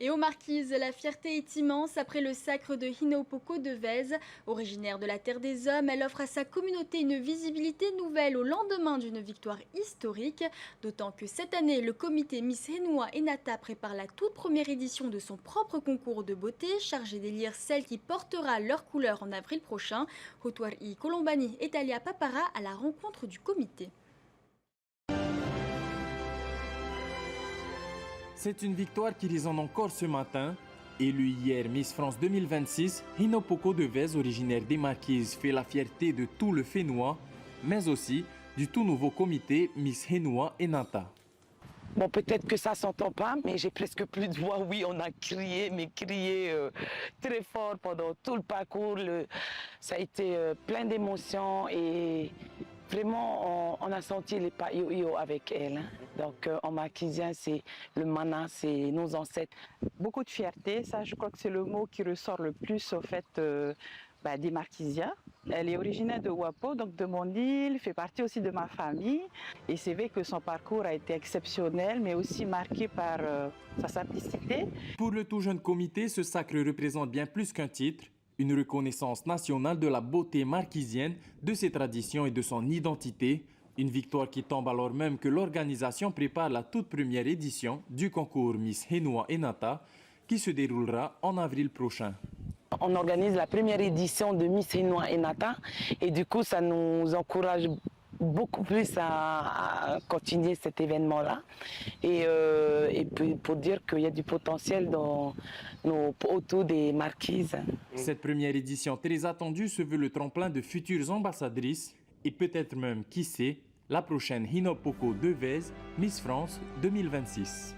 Et aux Marquises, la fierté est immense après le sacre de Hinopoko de Vez. Originaire de la Terre des Hommes, elle offre à sa communauté une visibilité nouvelle au lendemain d'une victoire historique. D'autant que cette année, le comité Miss Henua Enata prépare la toute première édition de son propre concours de beauté, chargé d'élire celle qui portera leur couleur en avril prochain. Hotuari Colombani et Talia Papara à la rencontre du comité. C'est une victoire qui résonne encore ce matin. Élue hier Miss France 2026, Hinopoko de Vez, originaire des Marquises, fait la fierté de tout le Fénois, mais aussi du tout nouveau comité Miss Henua Enata. Bon, peut-être que ça s'entend pas, mais j'ai presque plus de voix. Oui, on a crié, mais crié très fort pendant tout le parcours. Ça a été plein d'émotions et vraiment, on a senti les pas yo-yo avec elle. Donc, en marquisien, c'est le mana, c'est nos ancêtres. Beaucoup de fierté, ça je crois que c'est le mot qui ressort le plus au fait des Marquisiens. Elle est originaire de Ouapo, donc de mon île, fait partie aussi de ma famille. Et c'est vrai que son parcours a été exceptionnel, mais aussi marqué par sa simplicité. Pour le tout jeune comité, ce sacre représente bien plus qu'un titre, une reconnaissance nationale de la beauté marquisienne, de ses traditions et de son identité. Une victoire qui tombe alors même que l'organisation prépare la toute première édition du concours Miss Henua Enata qui se déroulera en avril prochain. On organise la première édition de Miss Henua Enata et du coup, ça nous encourage beaucoup plus à continuer cet événement-là et puis pour dire qu'il y a du potentiel autour des marquises. Cette première édition très attendue se veut le tremplin de futures ambassadrices et peut-être même, qui sait, la prochaine Hinopoko de Vez, Miss France 2026.